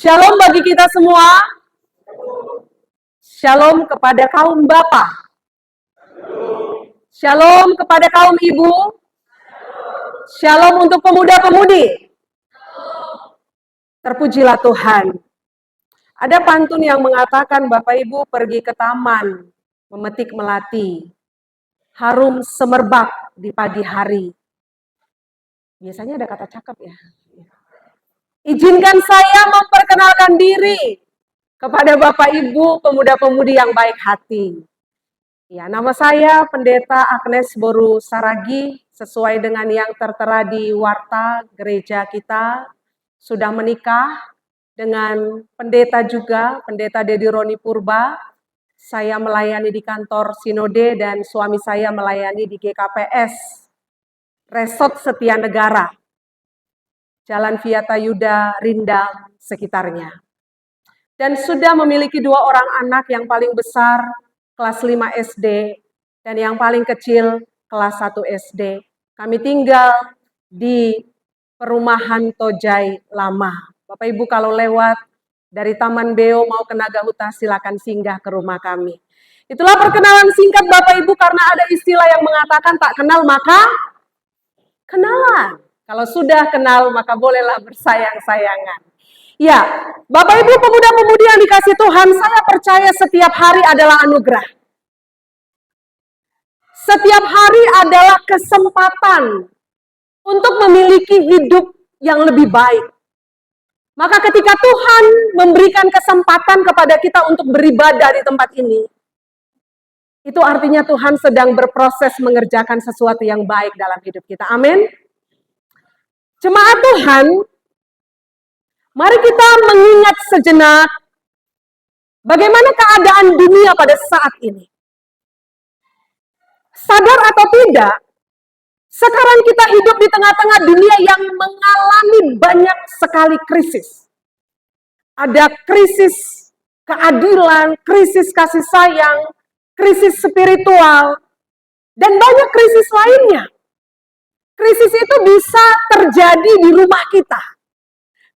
Shalom bagi kita semua. Shalom kepada kaum Bapak. Shalom kepada kaum Ibu. Shalom untuk pemuda-pemudi. Terpujilah Tuhan. Ada pantun yang mengatakan Bapak Ibu pergi ke taman, memetik melati, harum semerbak di pagi hari. Biasanya ada kata cakep ya. Izinkan saya memperkenalkan diri kepada Bapak Ibu pemuda-pemudi yang baik hati. Ya, nama saya Pendeta Agnes Boru Saragi, sesuai dengan yang tertera di warta gereja kita, sudah menikah dengan pendeta juga, Pendeta Dedi Roni Purba. Saya melayani di kantor Sinode dan suami saya melayani di GKPS, Resort Setia Negara, Jalan Viata Yuda, Rindang, sekitarnya. Dan sudah memiliki 2 orang anak, yang paling besar kelas 5 SD dan yang paling kecil kelas 1 SD. Kami tinggal di perumahan Tojai Lama. Bapak Ibu kalau lewat dari Taman Beo mau ke Naga Huta silakan singgah ke rumah kami. Itulah perkenalan singkat Bapak Ibu, karena ada istilah yang mengatakan tak kenal maka kenalan. Kalau sudah kenal maka bolehlah bersayang-sayangan. Ya, Bapak Ibu pemuda-pemudi yang dikasih Tuhan, saya percaya setiap hari adalah anugerah. Setiap hari adalah kesempatan untuk memiliki hidup yang lebih baik. Maka ketika Tuhan memberikan kesempatan kepada kita untuk beribadah di tempat ini, itu artinya Tuhan sedang berproses mengerjakan sesuatu yang baik dalam hidup kita. Amin. Jemaat Tuhan, mari kita mengingat sejenak bagaimana keadaan dunia pada saat ini. Sadar atau tidak, sekarang kita hidup di tengah-tengah dunia yang mengalami banyak sekali krisis. Ada krisis keadilan, krisis kasih sayang, krisis spiritual, dan banyak krisis lainnya. Krisis itu bisa terjadi di rumah kita.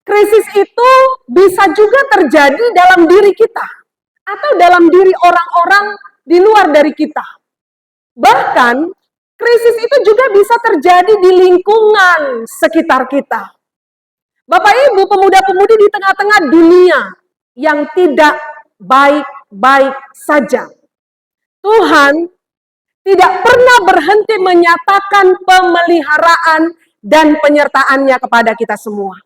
Krisis itu bisa juga terjadi dalam diri kita atau dalam diri orang-orang di luar dari kita. Bahkan krisis itu juga bisa terjadi di lingkungan sekitar kita. Bapak Ibu pemuda-pemudi di tengah-tengah dunia yang tidak baik-baik saja, Tuhan tidak pernah berhenti menyatakan pemeliharaan dan penyertaannya kepada kita semua.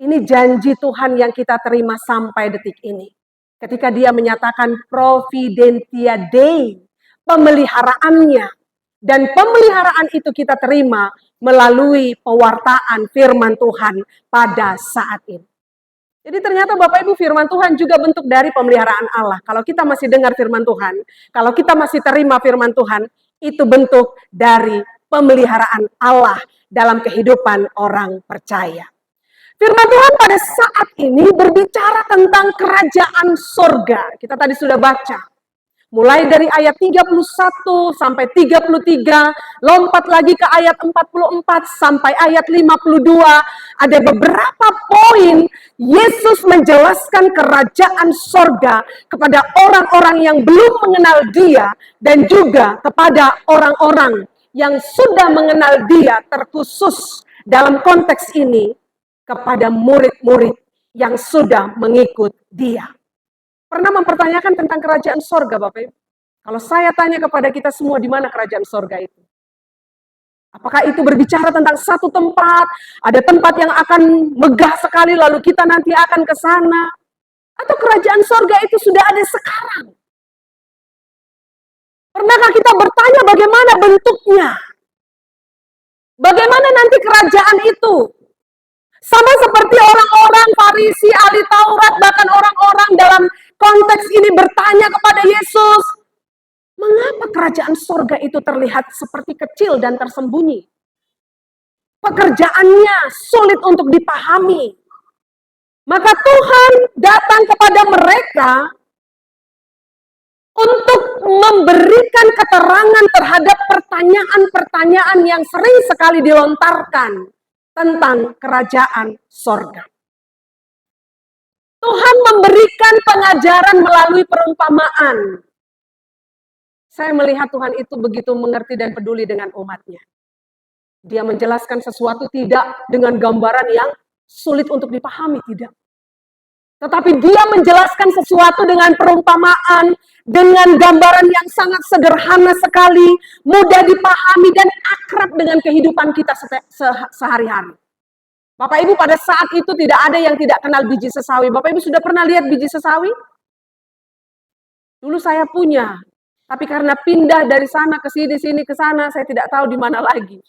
Ini janji Tuhan yang kita terima sampai detik ini. Ketika Dia menyatakan Providentia Dei, pemeliharaannya. Dan pemeliharaan itu kita terima melalui pewartaan firman Tuhan pada saat ini. Jadi ternyata Bapak Ibu firman Tuhan juga bentuk dari pemeliharaan Allah. Kalau kita masih dengar firman Tuhan, kalau kita masih terima firman Tuhan, itu bentuk dari pemeliharaan Allah dalam kehidupan orang percaya. Firman Tuhan pada saat ini berbicara tentang kerajaan sorga. Kita tadi sudah baca. Mulai dari ayat 31 sampai 33, lompat lagi ke ayat 44 sampai ayat 52. Ada beberapa poin Yesus menjelaskan kerajaan sorga kepada orang-orang yang belum mengenal Dia dan juga kepada orang-orang yang sudah mengenal Dia, terkhusus dalam konteks ini kepada murid-murid yang sudah mengikut Dia. Pernah mempertanyakan tentang kerajaan sorga, Bapak Ibu? Kalau saya tanya kepada kita semua, di mana kerajaan sorga itu? Apakah itu berbicara tentang satu tempat, ada tempat yang akan megah sekali, lalu kita nanti akan ke sana? Atau kerajaan sorga itu sudah ada sekarang? Pernahkah kita bertanya bagaimana bentuknya? Bagaimana nanti kerajaan itu? Sama seperti orang-orang Farisi, ahli Taurat, bahkan orang-orang dalam konteks ini bertanya kepada Yesus, mengapa kerajaan sorga itu terlihat seperti kecil dan tersembunyi? Pekerjaannya sulit untuk dipahami. Maka Tuhan datang kepada mereka untuk memberikan keterangan terhadap pertanyaan-pertanyaan yang sering sekali dilontarkan tentang kerajaan sorga. memberikan pengajaran melalui perumpamaan. Saya melihat Tuhan itu begitu mengerti dan peduli dengan umatnya. Dia menjelaskan sesuatu tidak dengan gambaran yang sulit untuk dipahami, tidak. Tetapi dia menjelaskan sesuatu dengan perumpamaan, dengan gambaran yang sangat sederhana sekali, mudah dipahami dan akrab dengan kehidupan kita sehari-hari. Bapak Ibu, pada saat itu tidak ada yang tidak kenal biji sesawi. Bapak Ibu sudah pernah lihat biji sesawi? Dulu saya punya, tapi karena pindah dari sana ke sini ke sana, saya tidak tahu di mana lagi.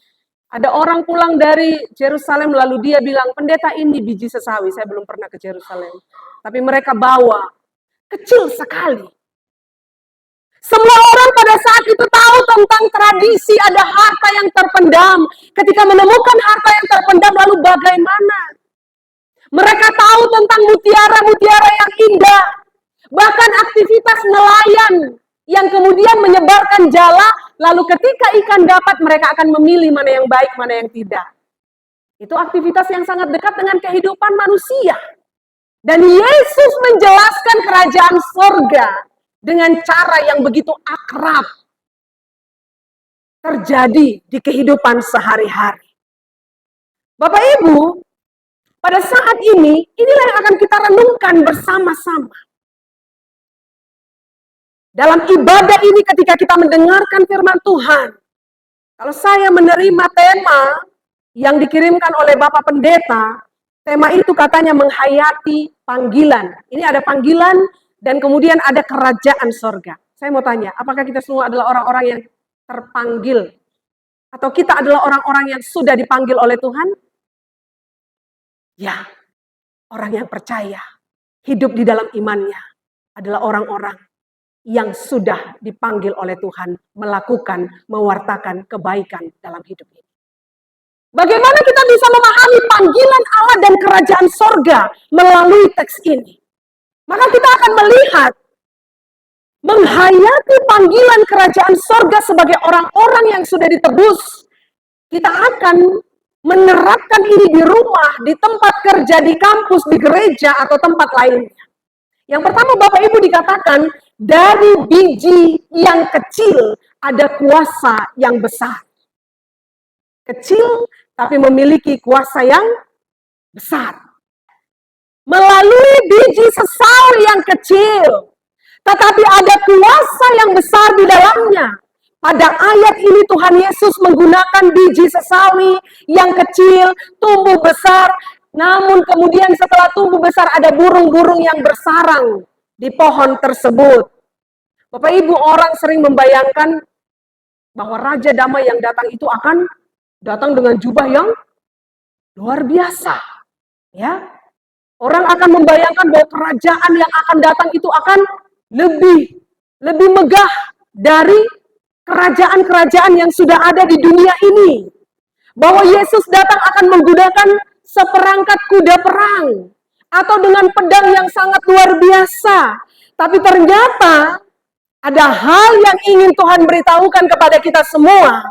Ada orang pulang dari Yerusalem, lalu dia bilang, pendeta ini biji sesawi. Saya belum pernah ke Yerusalem. Tapi mereka bawa, kecil sekali. Semua orang pada saat itu tahu tentang tradisi ada harta yang terpendam. Ketika menemukan harta yang terpendam, lalu bagaimana? Mereka tahu tentang mutiara-mutiara yang indah. Bahkan aktivitas nelayan yang kemudian menyebarkan jala, lalu ketika ikan dapat, mereka akan memilih mana yang baik, mana yang tidak. Itu aktivitas yang sangat dekat dengan kehidupan manusia. Dan Yesus menjelaskan kerajaan surga dengan cara yang begitu akrab terjadi di kehidupan sehari-hari. Bapak Ibu, pada saat ini, inilah yang akan kita renungkan bersama-sama. Dalam ibadah ini ketika kita mendengarkan firman Tuhan, kalau saya menerima tema yang dikirimkan oleh Bapak Pendeta, tema itu katanya menghayati panggilan. Ini ada panggilan dan kemudian ada kerajaan sorga. Saya mau tanya, apakah kita semua adalah orang-orang yang terpanggil? Atau kita adalah orang-orang yang sudah dipanggil oleh Tuhan? Ya, orang yang percaya, hidup di dalam imannya adalah orang-orang yang sudah dipanggil oleh Tuhan melakukan, mewartakan kebaikan dalam hidup ini. Bagaimana kita bisa memahami panggilan Allah dan kerajaan sorga melalui teks ini? Maka kita akan melihat menghayati panggilan kerajaan sorga sebagai orang-orang yang sudah ditebus. Kita akan menerapkan ini di rumah, di tempat kerja, di kampus, di gereja, atau tempat lainnya. Yang pertama Bapak Ibu dikatakan, dari biji yang kecil ada kuasa yang besar. Kecil tapi memiliki kuasa yang besar. Melalui biji sesawi yang kecil, tetapi ada kuasa yang besar di dalamnya. Pada ayat ini Tuhan Yesus menggunakan biji sesawi yang kecil, tumbuh besar, namun kemudian setelah tumbuh besar ada burung-burung yang bersarang di pohon tersebut. Bapak Ibu, orang sering membayangkan bahwa Raja Damai yang datang itu akan datang dengan jubah yang luar biasa. Ya, orang akan membayangkan bahwa kerajaan yang akan datang itu akan lebih megah dari kerajaan-kerajaan yang sudah ada di dunia ini. Bahwa Yesus datang akan menggunakan seperangkat kuda perang atau dengan pedang yang sangat luar biasa. Tapi ternyata ada hal yang ingin Tuhan beritahukan kepada kita semua,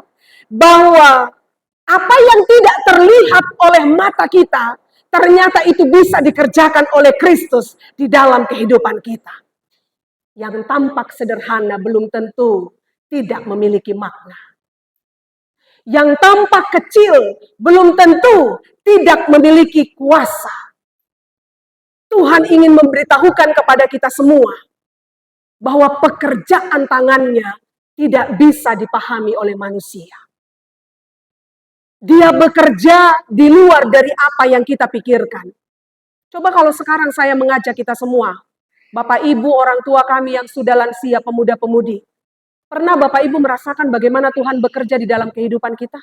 bahwa apa yang tidak terlihat oleh mata kita, ternyata itu bisa dikerjakan oleh Kristus di dalam kehidupan kita. Yang tampak sederhana belum tentu tidak memiliki makna. Yang tampak kecil belum tentu tidak memiliki kuasa. Tuhan ingin memberitahukan kepada kita semua bahwa pekerjaan tangannya tidak bisa dipahami oleh manusia. Dia bekerja di luar dari apa yang kita pikirkan. Coba kalau sekarang saya mengajak kita semua, Bapak Ibu, orang tua kami yang sudah lansia, pemuda-pemudi, pernah Bapak Ibu merasakan bagaimana Tuhan bekerja di dalam kehidupan kita?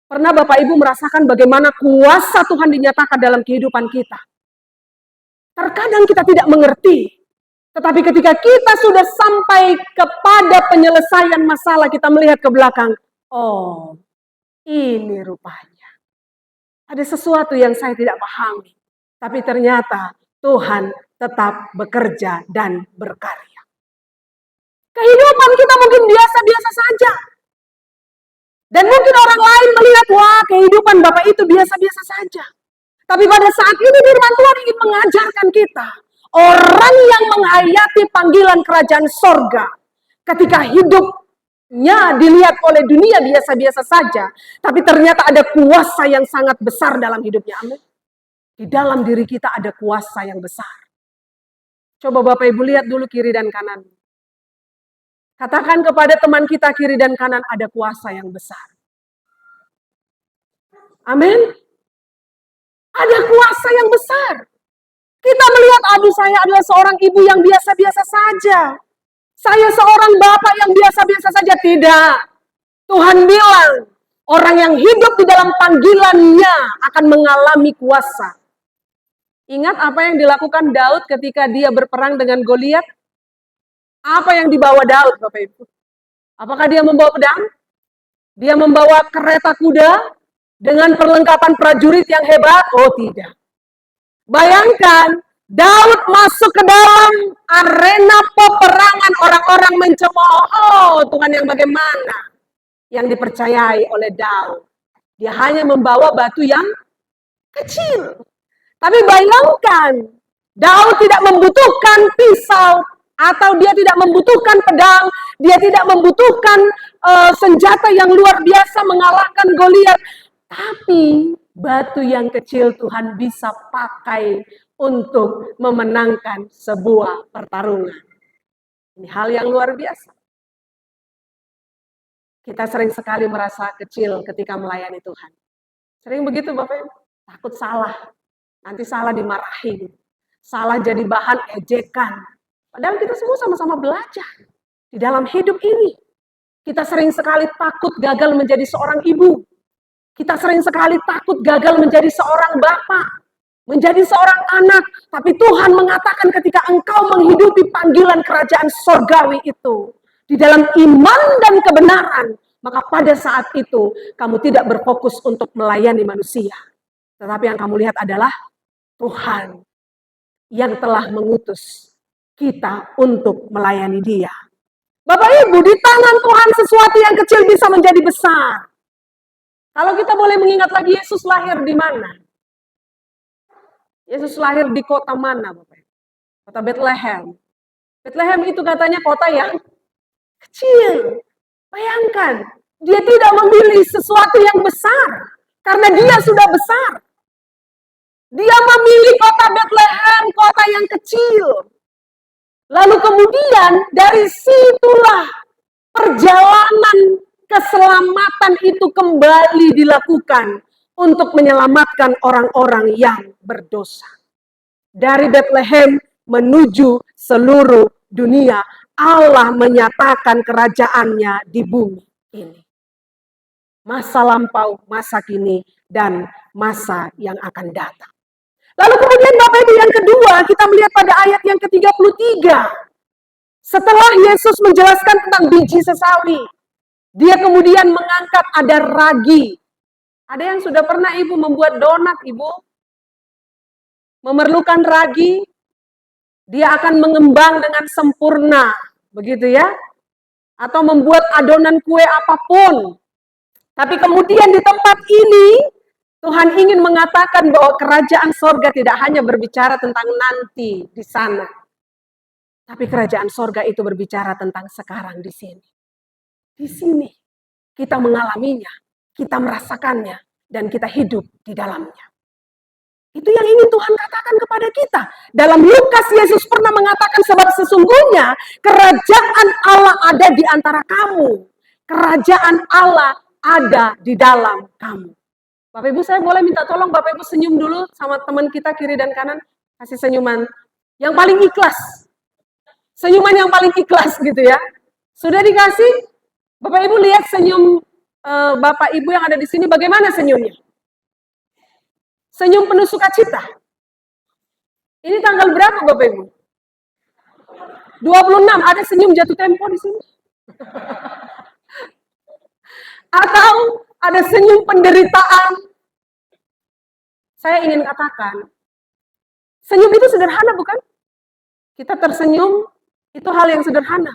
Pernah Bapak Ibu merasakan bagaimana kuasa Tuhan dinyatakan dalam kehidupan kita? Terkadang kita tidak mengerti, tetapi ketika kita sudah sampai kepada penyelesaian masalah, kita melihat ke belakang, oh, ini rupanya ada sesuatu yang saya tidak pahami, tapi ternyata Tuhan tetap bekerja dan berkarya. Kehidupan kita mungkin biasa-biasa saja. Dan mungkin orang lain melihat, wah kehidupan Bapak itu biasa-biasa saja. Tapi pada saat ini firman Tuhan ingin mengajarkan kita, orang yang menghayati panggilan kerajaan sorga, ketika hidupnya dilihat oleh dunia biasa-biasa saja, tapi ternyata ada kuasa yang sangat besar dalam hidupnya. Amin. Di dalam diri kita ada kuasa yang besar. Coba Bapak Ibu lihat dulu kiri dan kanan. Katakan kepada teman kita kiri dan kanan, ada kuasa yang besar. Amin. Ada kuasa yang besar. Kita melihat, aduh saya adalah seorang ibu yang biasa-biasa saja. Saya seorang bapak yang biasa-biasa saja. Tidak. Tuhan bilang, orang yang hidup di dalam panggilannya akan mengalami kuasa. Ingat apa yang dilakukan Daud ketika dia berperang dengan Goliat? Apa yang dibawa Daud, Bapak Ibu? Apakah dia membawa pedang? Dia membawa kereta kuda dengan perlengkapan prajurit yang hebat? Oh tidak. Bayangkan, Daud masuk ke dalam arena peperangan, orang-orang mencemooh. Oh, Tuhan yang bagaimana? Yang dipercayai oleh Daud. Dia hanya membawa batu yang kecil. Tapi bayangkan, Daud tidak membutuhkan pisau, atau dia tidak membutuhkan pedang, dia tidak membutuhkan senjata yang luar biasa mengalahkan Goliat. Tapi batu yang kecil Tuhan bisa pakai untuk memenangkan sebuah pertarungan. Ini hal yang luar biasa. Kita sering sekali merasa kecil ketika melayani Tuhan. Sering begitu Bapak Ibu, takut salah. Nanti salah dimarahin. Salah jadi bahan ejekan. Padahal kita semua sama-sama belajar di dalam hidup ini. Kita sering sekali takut gagal menjadi seorang ibu. Kita sering sekali takut gagal menjadi seorang bapak, menjadi seorang anak. Tapi Tuhan mengatakan ketika engkau menghidupi panggilan kerajaan sorgawi itu, di dalam iman dan kebenaran, maka pada saat itu kamu tidak berfokus untuk melayani manusia. Tetapi yang kamu lihat adalah Tuhan yang telah mengutus kita untuk melayani Dia. Bapak Ibu, di tangan Tuhan sesuatu yang kecil bisa menjadi besar. Kalau kita boleh mengingat lagi, Yesus lahir di mana? Yesus lahir di kota mana, Bapak? Kota Bethlehem. Bethlehem itu katanya kota yang kecil. Bayangkan, dia tidak memilih sesuatu yang besar, karena dia sudah besar. Dia memilih kota Bethlehem, kota yang kecil. Lalu kemudian dari situlah perjalanan keselamatan itu kembali dilakukan untuk menyelamatkan orang-orang yang berdosa. Dari Bethlehem menuju seluruh dunia, Allah menyatakan kerajaannya di bumi ini. Masa lampau, masa kini, dan masa yang akan datang. Lalu kemudian Bapak Ibu yang kedua, kita melihat pada ayat yang ke-33. Setelah Yesus menjelaskan tentang biji sesawi, dia kemudian mengangkat ada ragi. Ada yang sudah pernah Ibu membuat donat, Ibu? Memerlukan ragi, dia akan mengembang dengan sempurna, begitu ya? Atau membuat adonan kue apapun. Tapi kemudian di tempat ini, Tuhan ingin mengatakan bahwa kerajaan sorga tidak hanya berbicara tentang nanti di sana. Tapi kerajaan sorga itu berbicara tentang sekarang di sini. Di sini kita mengalaminya, kita merasakannya, dan kita hidup di dalamnya. Itu yang ingin Tuhan katakan kepada kita. Dalam Lukas, Yesus pernah mengatakan, sebab sesungguhnya kerajaan Allah ada di antara kamu. Kerajaan Allah ada di dalam kamu. Bapak Ibu, saya boleh minta tolong Bapak Ibu senyum dulu sama teman kita kiri dan kanan. Kasih senyuman yang paling ikhlas. Senyuman yang paling ikhlas gitu ya. Sudah dikasih? Bapak Ibu lihat senyum Bapak Ibu yang ada di sini bagaimana senyumnya? Senyum penuh sukacita. Ini tanggal berapa Bapak Ibu? 26, ada senyum jatuh tempo di sini. Atau ada senyum penderitaan. Saya ingin katakan, senyum itu sederhana bukan? Kita tersenyum, itu hal yang sederhana.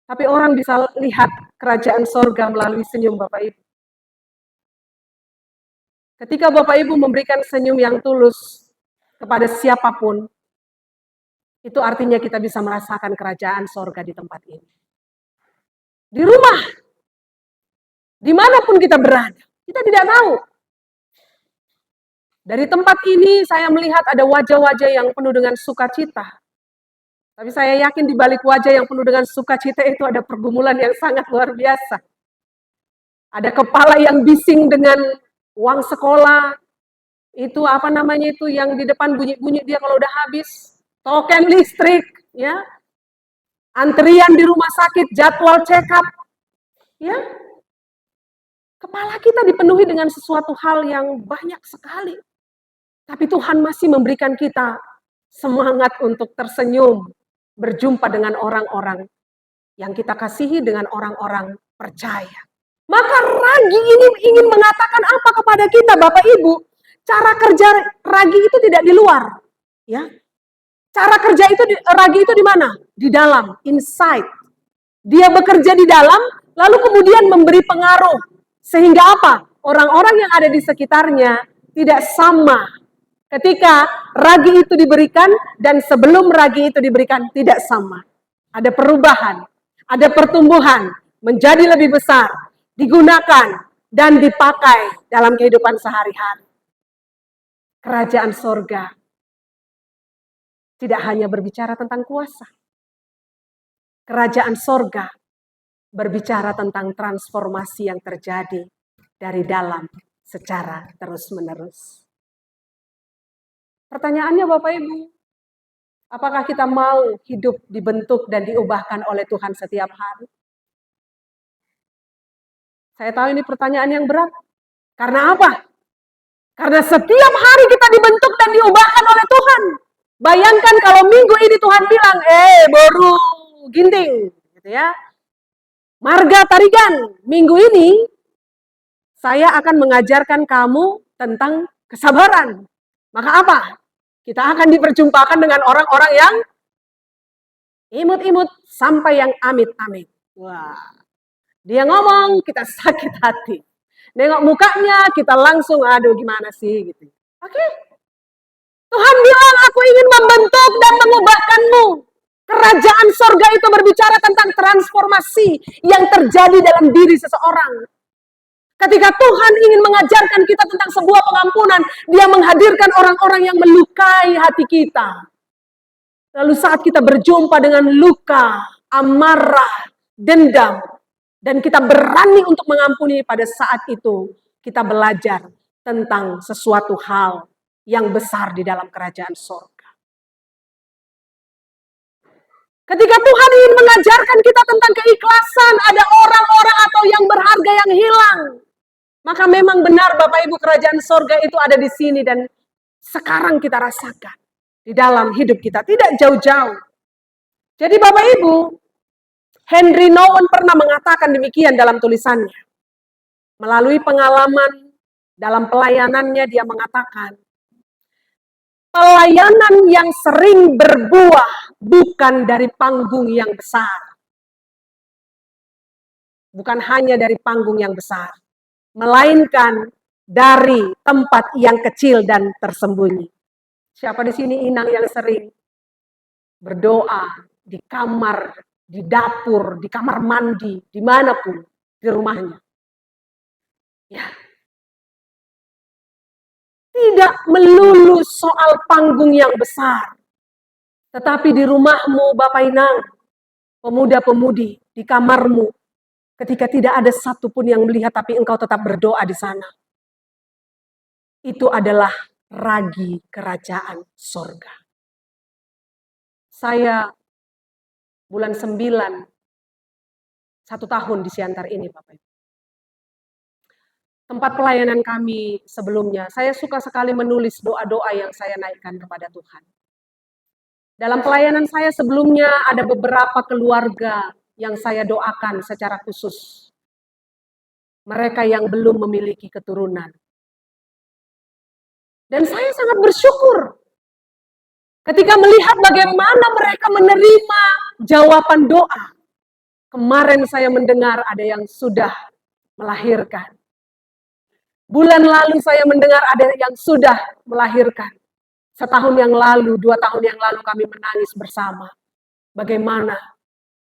Tapi orang bisa lihat kerajaan sorga melalui senyum Bapak Ibu. Ketika Bapak Ibu memberikan senyum yang tulus kepada siapapun, itu artinya kita bisa merasakan kerajaan sorga di tempat ini. Di rumah, dimanapun kita berada, kita tidak tahu. Dari tempat ini saya melihat ada wajah-wajah yang penuh dengan sukacita. Tapi saya yakin di balik wajah yang penuh dengan sukacita itu ada pergumulan yang sangat luar biasa. Ada kepala yang bising dengan uang sekolah, itu apa namanya itu yang di depan bunyi-bunyi dia kalau udah habis, token listrik, ya, antrian di rumah sakit, jadwal check up, ya. Kepala kita dipenuhi dengan sesuatu hal yang banyak sekali. Tapi Tuhan masih memberikan kita semangat untuk tersenyum, berjumpa dengan orang-orang yang kita kasihi, dengan orang-orang percaya. Maka ragi ini ingin mengatakan apa kepada kita, Bapak Ibu? Cara kerja ragi itu tidak di luar, ya. Cara kerja itu ragi itu di mana? Di dalam, inside. Dia bekerja di dalam, lalu kemudian memberi pengaruh. Sehingga apa? Orang-orang yang ada di sekitarnya tidak sama ketika ragi itu diberikan dan sebelum ragi itu diberikan tidak sama. Ada perubahan, ada pertumbuhan, menjadi lebih besar, digunakan dan dipakai dalam kehidupan sehari-hari. Kerajaan sorga tidak hanya berbicara tentang kuasa. Kerajaan sorga berbicara tentang transformasi yang terjadi dari dalam secara terus-menerus. Pertanyaannya Bapak Ibu, apakah kita mau hidup dibentuk dan diubahkan oleh Tuhan setiap hari? Saya tahu ini pertanyaan yang berat. Karena apa? Karena setiap hari kita dibentuk dan diubahkan oleh Tuhan. Bayangkan kalau minggu ini Tuhan bilang, baru ginting, gitu ya. Marga Tarigan, minggu ini saya akan mengajarkan kamu tentang kesabaran. Maka apa? Kita akan diperjumpakan dengan orang-orang yang imut-imut sampai yang amit-amit. Wah, dia ngomong, kita sakit hati. Nengok mukanya, kita langsung, aduh gimana sih, gitu. Oke. Tuhan bilang, aku ingin membentuk dan mengubahkanmu. Kerajaan sorga itu berbicara tentang transformasi yang terjadi dalam diri seseorang. Ketika Tuhan ingin mengajarkan kita tentang sebuah pengampunan, Dia menghadirkan orang-orang yang melukai hati kita. Lalu saat kita berjumpa dengan luka, amarah, dendam, dan kita berani untuk mengampuni, pada saat itu kita belajar tentang sesuatu hal yang besar di dalam kerajaan sorga. Ketika Tuhan ingin mengajarkan kita tentang keikhlasan, ada orang-orang atau yang berharga yang hilang. Maka memang benar Bapak Ibu, kerajaan sorga itu ada di sini dan sekarang kita rasakan di dalam hidup kita, tidak jauh-jauh. Jadi Bapak Ibu, Henry Nouwen pernah mengatakan demikian dalam tulisannya. Melalui pengalaman dalam pelayanannya, dia mengatakan, pelayanan yang sering berbuah bukan dari panggung yang besar. Bukan hanya dari panggung yang besar, melainkan dari tempat yang kecil dan tersembunyi. Siapa di sini inang yang sering berdoa di kamar, di dapur, di kamar mandi, dimanapun, di rumahnya? Ya. Tidak melulu soal panggung yang besar, tetapi di rumahmu, Bapak Inang, pemuda-pemudi, di kamarmu, ketika tidak ada satupun yang melihat, tapi engkau tetap berdoa di sana. Itu adalah ragi kerajaan sorga. Saya bulan 9, 1 tahun di Siantar ini, Bapak Ibu. Tempat pelayanan kami sebelumnya, saya suka sekali menulis doa-doa yang saya naikkan kepada Tuhan. Dalam pelayanan saya sebelumnya ada beberapa keluarga yang saya doakan secara khusus. Mereka yang belum memiliki keturunan. Dan saya sangat bersyukur ketika melihat bagaimana mereka menerima jawaban doa. Kemarin saya mendengar ada yang sudah melahirkan. Bulan lalu saya mendengar ada yang sudah melahirkan. Setahun yang lalu, 2 tahun yang lalu kami menangis bersama. Bagaimana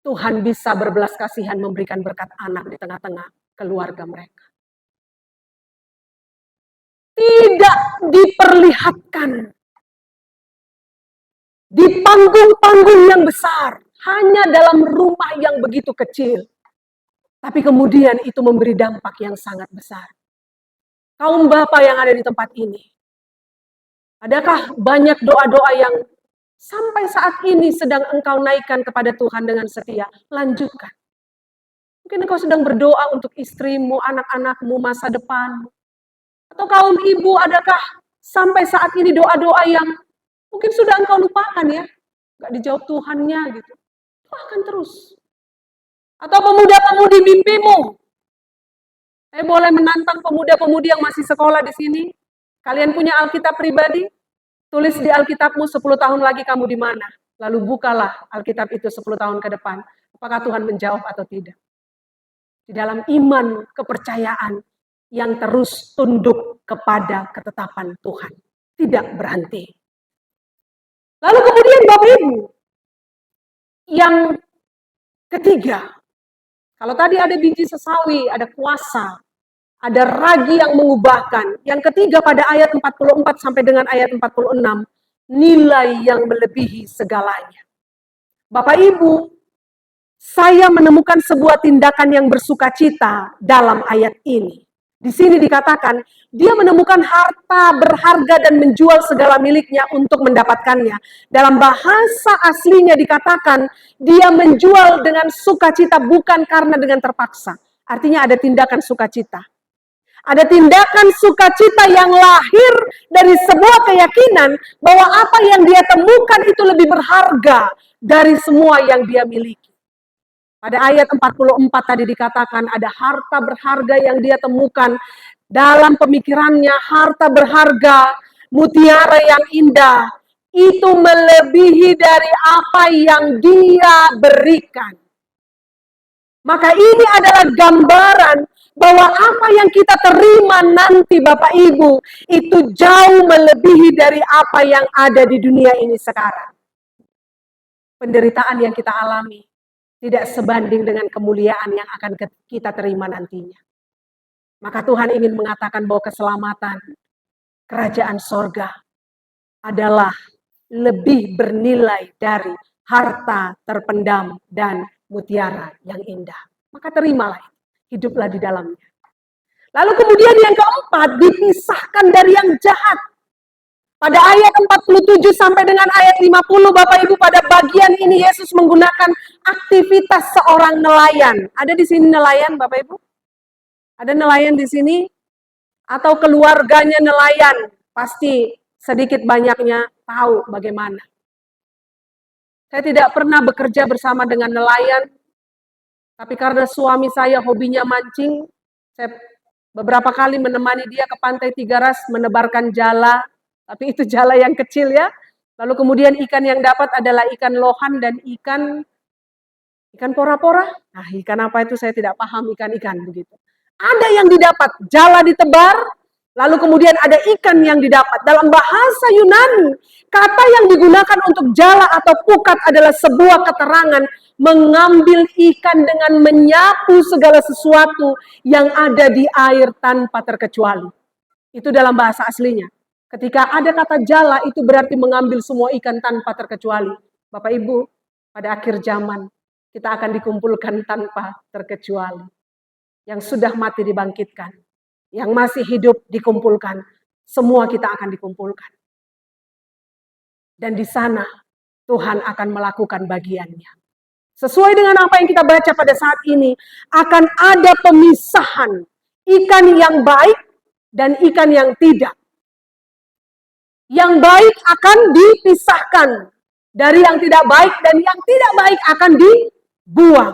Tuhan bisa berbelas kasihan memberikan berkat anak di tengah-tengah keluarga mereka. Tidak diperlihatkan di panggung-panggung yang besar, hanya dalam rumah yang begitu kecil. Tapi kemudian itu memberi dampak yang sangat besar. Kaum Bapak yang ada di tempat ini, adakah banyak doa-doa yang sampai saat ini sedang engkau naikkan kepada Tuhan dengan setia? Lanjutkan. Mungkin engkau sedang berdoa untuk istrimu, anak-anakmu, masa depan. Atau kaum ibu, adakah sampai saat ini doa-doa yang mungkin sudah engkau lupakan ya? Gak dijawab Tuhannya gitu. Doakan terus. Atau pemuda-pemudi mimpimu. Saya boleh menantang pemuda-pemudi yang masih sekolah di sini. Kalian punya Alkitab pribadi? Tulis di Alkitabmu 10 tahun lagi kamu di mana. Lalu bukalah Alkitab itu 10 tahun ke depan. Apakah Tuhan menjawab atau tidak? Di dalam iman, kepercayaan yang terus tunduk kepada ketetapan Tuhan. Tidak berhenti. Lalu kemudian Bapak Ibu, yang ketiga, kalau tadi ada biji sesawi, ada kuasa, ada ragi yang mengubahkan. Yang ketiga pada ayat 44 sampai dengan ayat 46, nilai yang melebihi segalanya. Bapak Ibu, saya menemukan sebuah tindakan yang bersukacita dalam ayat ini. Di sini dikatakan, dia menemukan harta berharga dan menjual segala miliknya untuk mendapatkannya. Dalam bahasa aslinya dikatakan, dia menjual dengan sukacita bukan karena dengan terpaksa. Artinya ada tindakan sukacita. Ada tindakan sukacita yang lahir dari sebuah keyakinan bahwa apa yang dia temukan itu lebih berharga dari semua yang dia miliki. Pada ayat 44 tadi dikatakan ada harta berharga yang dia temukan dalam pemikirannya, harta berharga, mutiara yang indah, itu melebihi dari apa yang dia berikan. Maka ini adalah gambaran bahwa apa yang kita terima nanti Bapak Ibu, itu jauh melebihi dari apa yang ada di dunia ini sekarang. Penderitaan yang kita alami tidak sebanding dengan kemuliaan yang akan kita terima nantinya. Maka Tuhan ingin mengatakan bahwa keselamatan kerajaan sorga adalah lebih bernilai dari harta terpendam dan mutiara yang indah. Maka terimalah, hiduplah di dalamnya. Lalu kemudian yang keempat, dipisahkan dari yang jahat. Pada ayat 47 sampai dengan ayat 50, Bapak Ibu, pada bagian ini Yesus menggunakan aktivitas seorang nelayan. Ada di sini nelayan, Bapak Ibu? Ada nelayan di sini? Atau keluarganya nelayan? Pasti sedikit banyaknya tahu bagaimana. Saya tidak pernah bekerja bersama dengan nelayan, tapi karena suami saya hobinya mancing, saya beberapa kali menemani dia ke pantai Tigaras menebarkan jala. Tapi itu jala yang kecil ya. Lalu kemudian ikan yang dapat adalah ikan lohan dan ikan pora-pora. Nah, ikan apa itu saya tidak paham, ikan-ikan begitu. Ada yang didapat, jala ditebar, lalu kemudian ada ikan yang didapat. Dalam bahasa Yunani, kata yang digunakan untuk jala atau pukat adalah sebuah keterangan mengambil ikan dengan menyapu segala sesuatu yang ada di air tanpa terkecuali. Itu dalam bahasa aslinya. Ketika ada kata jala, itu berarti mengambil semua ikan tanpa terkecuali. Bapak Ibu, pada akhir zaman, kita akan dikumpulkan tanpa terkecuali. Yang sudah mati dibangkitkan. Yang masih hidup dikumpulkan. Semua kita akan dikumpulkan. Dan di sana, Tuhan akan melakukan bagiannya. Sesuai dengan apa yang kita baca pada saat ini, akan ada pemisahan ikan yang baik dan ikan yang tidak. Yang baik akan dipisahkan dari yang tidak baik dan yang tidak baik akan dibuang.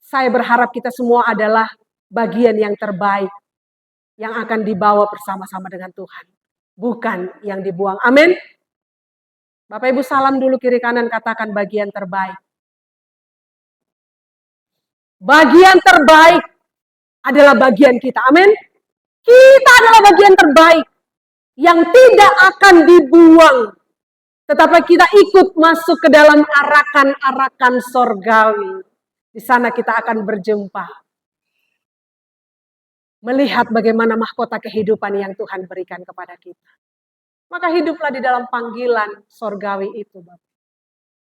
Saya berharap kita semua adalah bagian yang terbaik yang akan dibawa bersama-sama dengan Tuhan, bukan yang dibuang. Amin. Bapak Ibu salam dulu kiri kanan, katakan bagian terbaik. Bagian terbaik adalah bagian kita. Amin. Kita adalah bagian terbaik yang tidak akan dibuang, tetapi kita ikut masuk ke dalam arakan-arakan sorgawi. Di sana kita akan berjumpa, melihat bagaimana mahkota kehidupan yang Tuhan berikan kepada kita. Maka hiduplah di dalam panggilan sorgawi itu, Bapak.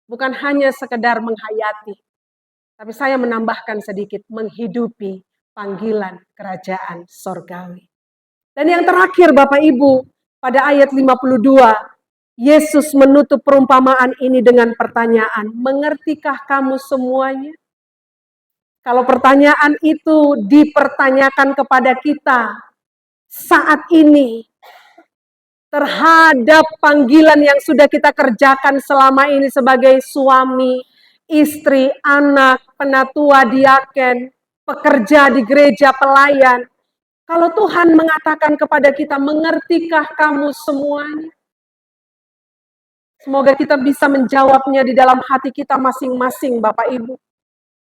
Bukan hanya sekedar menghayati, tapi saya menambahkan sedikit, menghidupi panggilan kerajaan sorgawi. Dan yang terakhir Bapak Ibu, pada ayat 52, Yesus menutup perumpamaan ini dengan pertanyaan, mengertikah kamu semuanya? Kalau pertanyaan itu dipertanyakan kepada kita saat ini, terhadap panggilan yang sudah kita kerjakan selama ini sebagai suami, istri, anak, penatua, diaken, pekerja di gereja, pelayan. Kalau Tuhan mengatakan kepada kita, mengertikah kamu semuanya? Semoga kita bisa menjawabnya di dalam hati kita masing-masing, Bapak Ibu.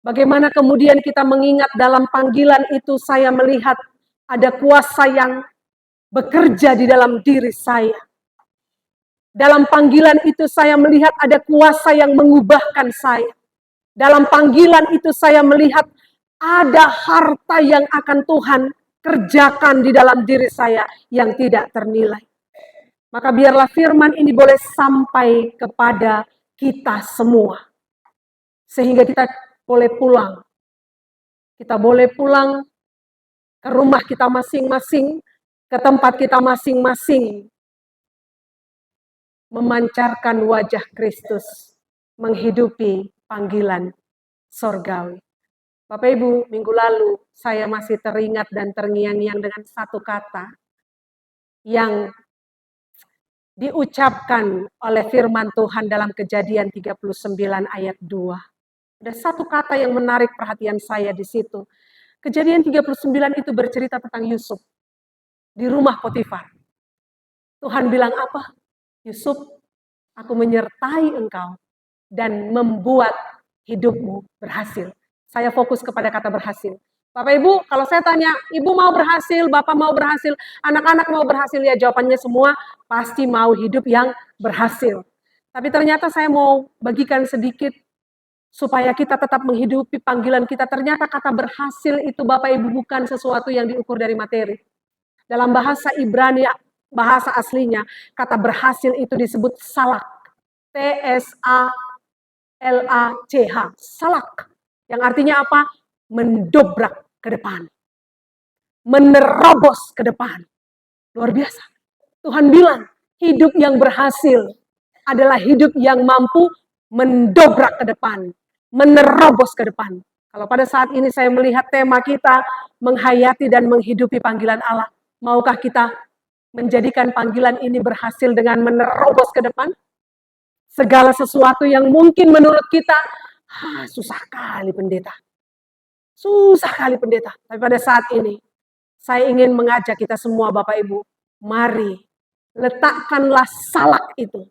Bagaimana kemudian kita mengingat dalam panggilan itu, saya melihat ada kuasa yang bekerja di dalam diri saya. Dalam panggilan itu saya melihat ada kuasa yang mengubahkan saya. Dalam panggilan itu saya melihat ada harta yang akan Tuhan kerjakan di dalam diri saya yang tidak ternilai. Maka biarlah firman ini boleh sampai kepada kita semua. Sehingga kita boleh pulang. Kita boleh pulang ke rumah kita masing-masing, ke tempat kita masing-masing, memancarkan wajah Kristus, menghidupi panggilan sorgawi. Bapak Ibu, minggu lalu saya masih teringat dan terngiang-ngiang dengan satu kata yang diucapkan oleh firman Tuhan dalam Kejadian 39 ayat 2. Ada satu kata yang menarik perhatian saya di situ. Kejadian 39 itu bercerita tentang Yusuf di rumah Potifar. Tuhan bilang apa? Yusuf, aku menyertai engkau dan membuat hidupmu berhasil. Saya fokus kepada kata berhasil. Bapak Ibu, kalau saya tanya, Ibu mau berhasil, Bapak mau berhasil, anak-anak mau berhasil, ya jawabannya semua pasti mau hidup yang berhasil. Tapi ternyata saya mau bagikan sedikit supaya kita tetap menghidupi panggilan kita. Ternyata kata berhasil itu Bapak Ibu bukan sesuatu yang diukur dari materi. Dalam bahasa Ibrani, bahasa aslinya, kata berhasil itu disebut salak. T-S-A-L-A-C-H. Salak. Yang artinya apa? Mendobrak ke depan. Menerobos ke depan. Luar biasa. Tuhan bilang, hidup yang berhasil adalah hidup yang mampu mendobrak ke depan. Menerobos ke depan. Kalau pada saat ini saya melihat tema kita, menghayati dan menghidupi panggilan Allah. Maukah kita menjadikan panggilan ini berhasil dengan menerobos ke depan? Segala sesuatu yang mungkin menurut kita, susah kali pendeta. Susah kali pendeta. Tapi pada saat ini, saya ingin mengajak kita semua Bapak Ibu, mari letakkanlah salak itu.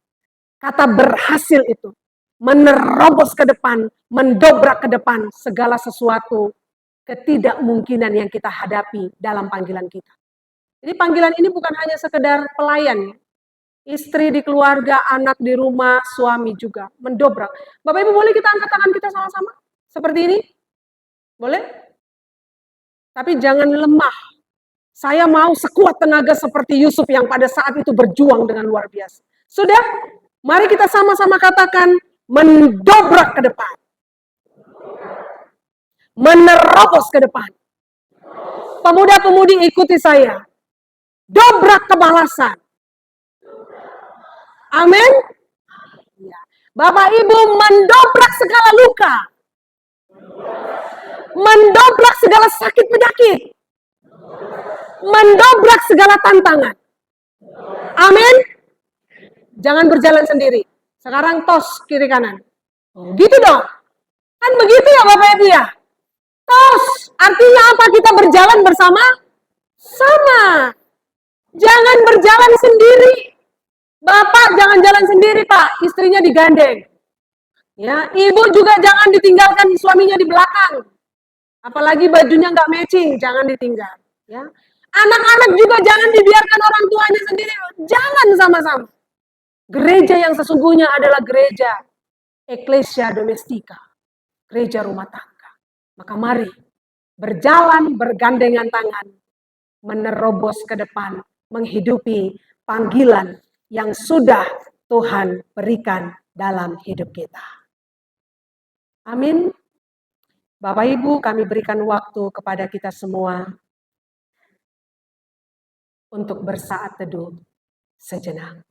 Kata berhasil itu. Menerobos ke depan, mendobrak ke depan segala sesuatu ketidakmungkinan yang kita hadapi dalam panggilan kita. Jadi panggilan ini bukan hanya sekedar pelayan, istri di keluarga, anak di rumah, suami juga, mendobrak. Bapak Ibu boleh kita angkat tangan kita sama-sama? Seperti ini? Boleh? Tapi jangan lemah. Saya mau sekuat tenaga seperti Yusuf yang pada saat itu berjuang dengan luar biasa. Sudah? Mari kita sama-sama katakan, mendobrak ke depan. Menerobos ke depan. Pemuda-pemudi ikuti saya. Dobrak kebalasan. Amin. Bapak Ibu mendobrak segala luka. Mendobrak segala sakit penyakit. Mendobrak segala tantangan. Amin. Jangan berjalan sendiri. Sekarang tos kiri kanan. Gitu dong. Kan begitu ya Bapak Ibu ya. Tos. Artinya apa? Kita berjalan bersama. Sama. Jangan berjalan sendiri. Bapak jangan jalan sendiri Pak. Istrinya digandeng. Ya, ibu juga jangan ditinggalkan suaminya di belakang. Apalagi bajunya nggak matching, jangan ditinggal. Ya, Anak-anak juga jangan dibiarkan orang tuanya sendiri. Jalan sama-sama. Gereja yang sesungguhnya adalah gereja Ecclesia Domestika, gereja rumah tangga. Maka mari berjalan bergandengan tangan, menerobos ke depan, menghidupi panggilan yang sudah Tuhan berikan dalam hidup kita. Amin. Bapak Ibu, kami berikan waktu kepada kita semua untuk bersaat teduh sejenak.